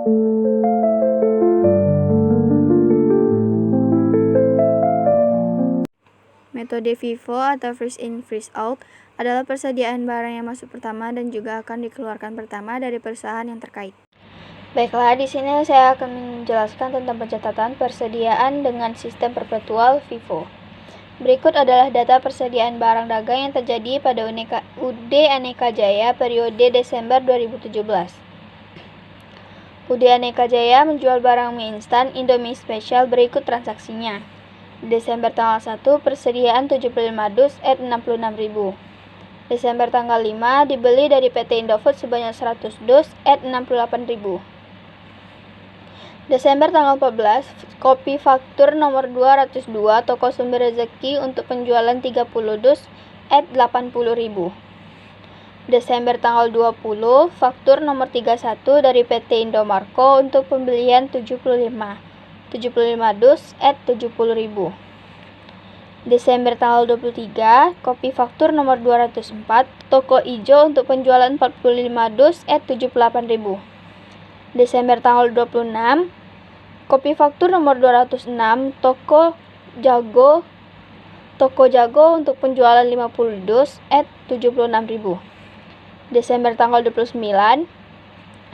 Metode FIFO atau First In First Out adalah persediaan barang yang masuk pertama dan juga akan dikeluarkan pertama dari perusahaan yang terkait. Baiklah, di sini saya akan menjelaskan tentang pencatatan persediaan dengan sistem perpetual FIFO. Berikut adalah data persediaan barang dagang yang terjadi pada UD Aneka Jaya periode Desember 2017. UD Aneka Jaya menjual barang mie instan Indomie Special, berikut transaksinya. Desember tanggal 1 persediaan 75 dus at 66.000. Desember tanggal 5 dibeli dari PT Indofood sebanyak 100 dus at 68.000. Desember tanggal 14 kopi faktur nomor 202 toko Sumber Rezeki untuk penjualan 30 dus at 80.000. Desember tanggal 20 faktur nomor 31 dari PT Indomarko untuk pembelian 75 dus at 70.000. Desember tanggal 23 kopi faktur nomor 204 toko ijo untuk penjualan 45 dus at 78.000. Desember tanggal 26 kopi faktur nomor 206 toko Jago untuk penjualan 50 dus at 76.000. Desember tanggal 29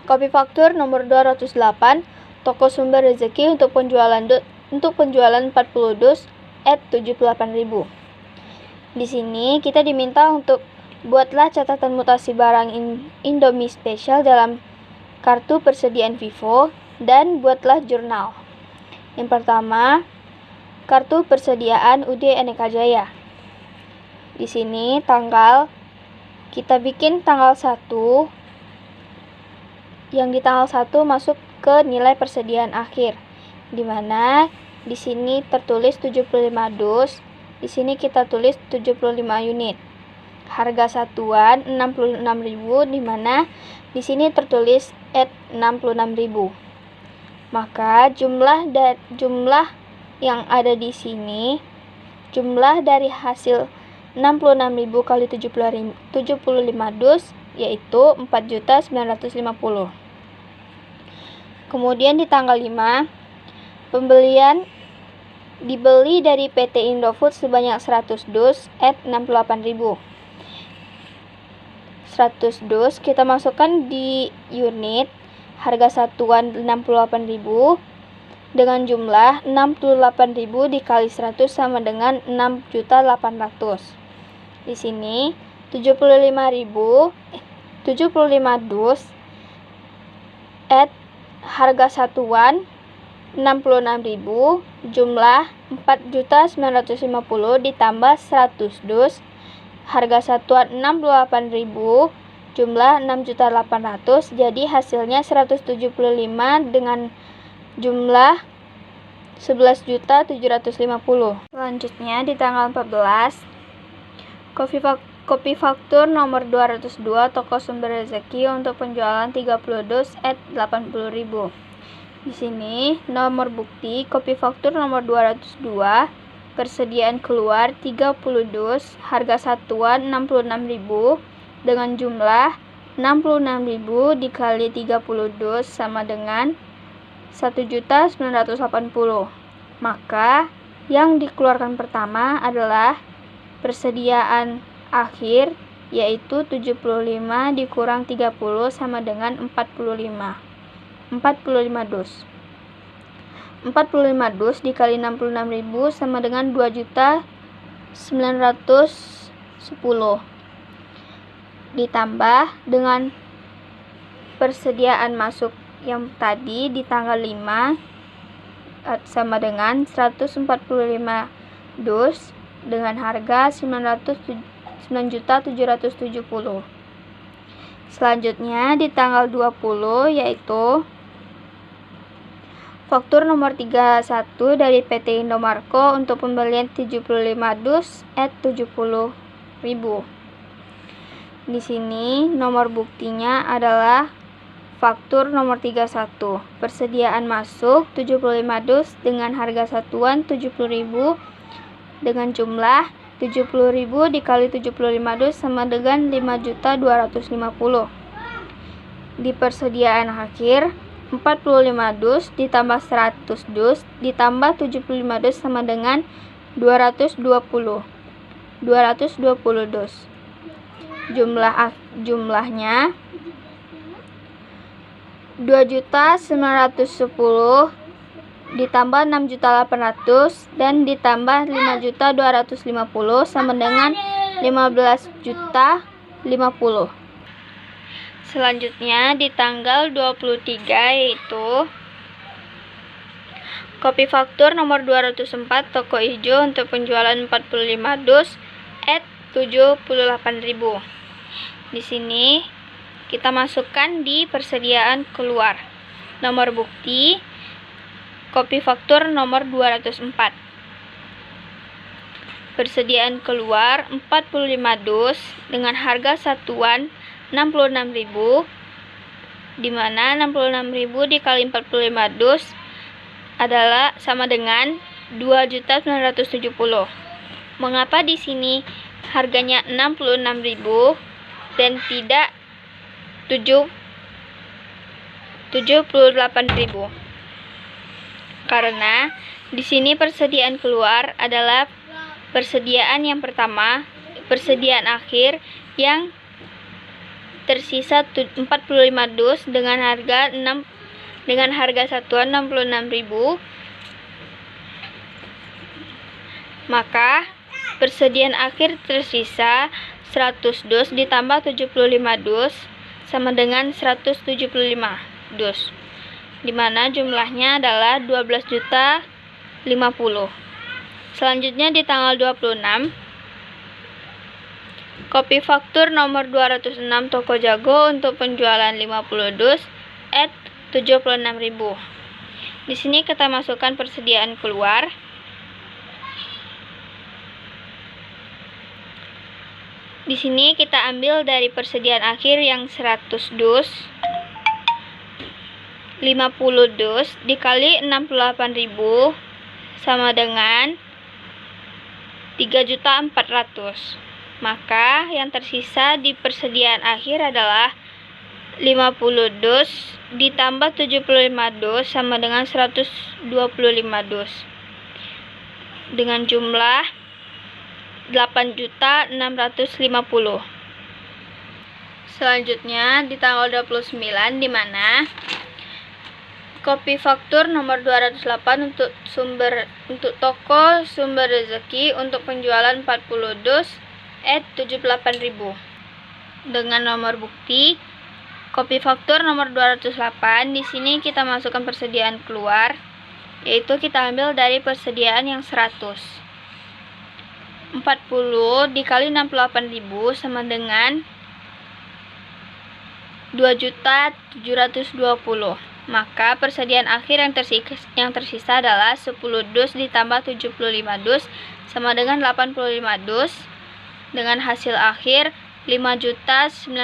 kopi faktur nomor 208 toko Sumber Rezeki untuk penjualan 40 dus at 78.000. Di sini kita diminta untuk buatlah catatan mutasi barang Indomie Special dalam kartu persediaan FIFO dan buatlah jurnal. Yang pertama, kartu persediaan UD Aneka Jaya. Di sini kita bikin tanggal 1, yang di tanggal 1 masuk ke nilai persediaan akhir, di mana di sini tertulis 75 dus, di sini kita tulis 75 unit. Harga satuan 66.000, di mana di sini tertulis at 66.000. Maka jumlah yang ada di sini, jumlah dari hasil 66.000 kali 75 dus yaitu 4.950. Kemudian di tanggal 5 pembelian dibeli dari PT Indofood sebanyak 100 dus at 68.000. 100 dus kita masukkan di unit, harga satuan 68.000 dengan jumlah 68.000 dikali 100 sama dengan 6.800. Di sini 75 dus at harga satuan 66.000, jumlah 4.950 ditambah 100 dus, harga satuan 68.000, jumlah 6.800, jadi hasilnya 175 dengan jumlah 11.750. Selanjutnya di tanggal 14 kopi faktur nomor 202 toko Sumber Rezeki untuk penjualan 30 dus at 80.000. Di sini nomor bukti kopi faktur nomor 202 persediaan keluar 30 dus, harga satuan 66.000 dengan jumlah 66.000 dikali 30 dus sama dengan 1.980. Maka yang dikeluarkan pertama adalah persediaan akhir, yaitu 75 dikurang 30 sama dengan 45 dus. 45 dus dikali 66.000 sama dengan 2.910. Ditambah dengan persediaan masuk yang tadi di tanggal 5 sama dengan 145 dus dengan harga 9.770. Selanjutnya di tanggal 20 yaitu faktur nomor 31 dari PT Indomarko untuk pembelian 75 dus at 70.000. Di sini nomor buktinya adalah faktur nomor 31. Persediaan masuk 75 dus dengan harga satuan 70.000 dengan jumlah 70.000 dikali 75 dus sama dengan 5.250. Di persediaan akhir 45 dus ditambah 100 dus ditambah 75 dus sama dengan 220 dus. Jumlahnya 2.910 ditambah 6.800 dan ditambah 5.250 sama dengan 15.050. Selanjutnya di tanggal 23 yaitu kopi faktur nomor 204 toko hijau untuk penjualan 45 dus at 78.000. Di sini kita masukkan di persediaan keluar. Nomor bukti kopi faktur nomor 204. Persediaan keluar 45 dus dengan harga satuan 66.000, di mana 66.000 dikali 45 dus adalah sama dengan 2.970. Mengapa di sini harganya 66.000 dan tidak 78.000? Karena di sini persediaan keluar adalah persediaan yang pertama, persediaan akhir yang tersisa 45 dus dengan harga satuan 66.000. Maka persediaan akhir tersisa 100 dus ditambah 75 dus sama dengan 175 dus, di mana jumlahnya adalah 12.050. Selanjutnya di tanggal 26 kopi faktur nomor 206 toko jago untuk penjualan 50 dus at 76.000. Di sini kita masukkan persediaan keluar. Di sini kita ambil dari persediaan akhir yang 100 dus, 50 dus dikali 68.000 sama dengan 3.400.000. Maka yang tersisa di persediaan akhir adalah 50 dus ditambah 75 dus sama dengan 125 dus, dengan jumlah 8.650. Selanjutnya di tanggal 29, di mana kopi faktur nomor 208 untuk toko Sumber Rezeki untuk penjualan 40 dus at 78.000. Dengan nomor bukti kopi faktur nomor 208. Di sini kita masukkan persediaan keluar, yaitu kita ambil dari persediaan yang 100. 40 dikali 68.000 sama dengan 2.720. Maka persediaan akhir yang tersisa adalah 10 dus ditambah 75 dus sama dengan 85 dus, dengan hasil akhir 5.930.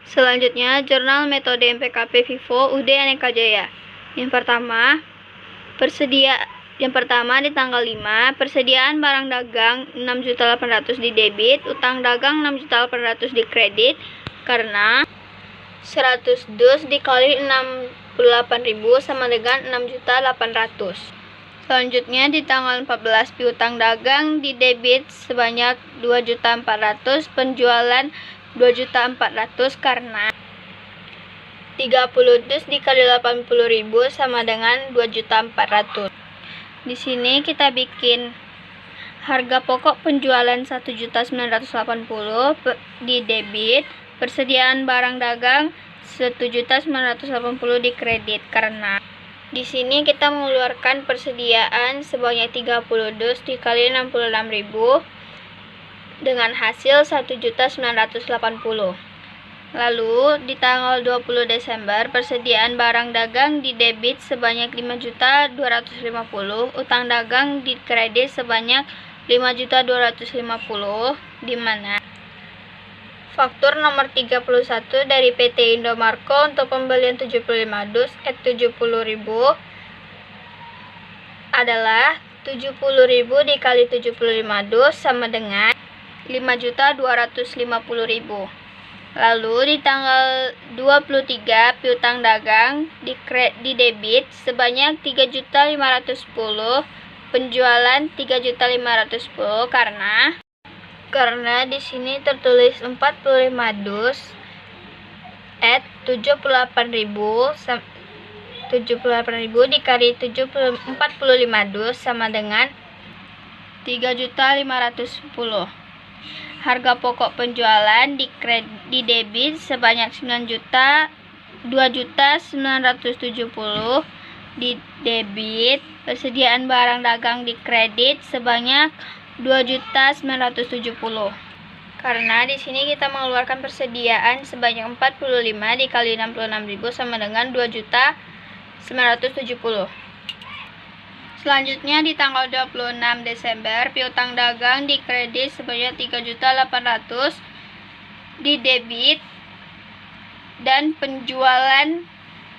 Selanjutnya jurnal metode MPKP Vivo UD Aneka Jaya. Yang pertama di tanggal 5, persediaan barang dagang 6.800.000 di debit, utang dagang 6.800.000 di kredit, karena 100 dus dikali 68.000 sama dengan 6.800.000. Selanjutnya di tanggal 14 piutang dagang di debit sebanyak 2.400.000, penjualan 2.400.000 karena 30 dus dikali 80.000 sama dengan 2.400.000. Di sini kita bikin harga pokok penjualan 1.980.000 di debit, persediaan barang dagang 1.980.000 di kredit, karena di sini kita mengeluarkan persediaan sebanyak 30 dus dikali 66.000 dengan hasil 1.980.000. Lalu di tanggal 20 Desember persediaan barang dagang di debit sebanyak 5.250.000, utang dagang di kredit sebanyak 5.250.000, di mana faktur nomor 31 dari PT Indomarko untuk pembelian 75 dus at 70.000 adalah 70.000 dikali 75 dus sama dengan 5.250.000. Lalu di tanggal 23 piutang dagang di debit sebanyak 3.510, penjualan 3.510 karena di sini tertulis 45 dus at 78.000 dikali 45 dus sama dengan 3.510. Harga pokok penjualan di debit sebanyak 2.970 di debit. Persediaan barang dagang di kredit sebanyak 2.970. Karena di sini kita mengeluarkan persediaan sebanyak 45 dikali 66.000 sama dengan 2.970. Selanjutnya di tanggal 26 Desember, piutang dagang di kredit sebanyak 3.800 di debit dan penjualan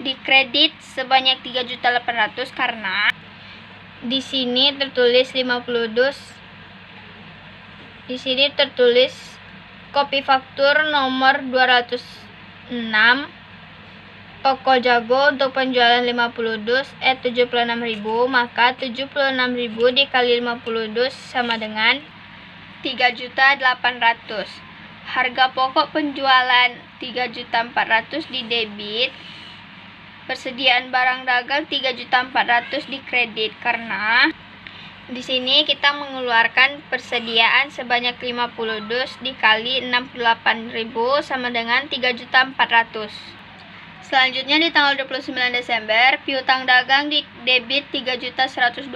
di kredit sebanyak 3.800 karena di sini tertulis 50 dus. Di sini tertulis kopi faktur nomor 206 Toko Jago untuk penjualan 50 dus at 76.000, maka 76.000 dikali 50 dus sama dengan 3.800. Harga pokok penjualan 3.400 di debit. Persediaan barang dagang 3.400 di kredit karena di sini kita mengeluarkan persediaan sebanyak 50 dus dikali 68.000 sama dengan 3.400. Selanjutnya di tanggal 29 Desember, piutang dagang di debit 3.120,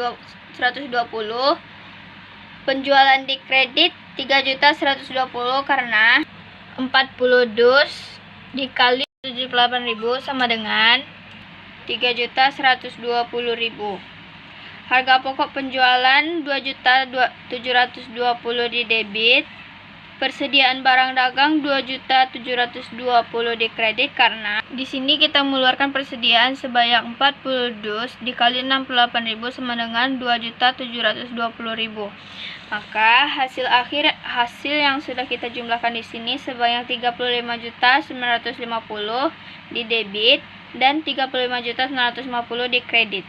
penjualan di kredit 3.120 karena 40 dus dikali 78.000 sama dengan 3.120.000. Harga pokok penjualan 2.720 di debit. Persediaan barang dagang 2.720 di kredit karena di sini kita mengeluarkan persediaan sebanyak 40 dus dikali 68.000 sama dengan 2.720.000. Maka hasil yang sudah kita jumlahkan di sini sebanyak 35.950 di debit dan 35.950 di kredit.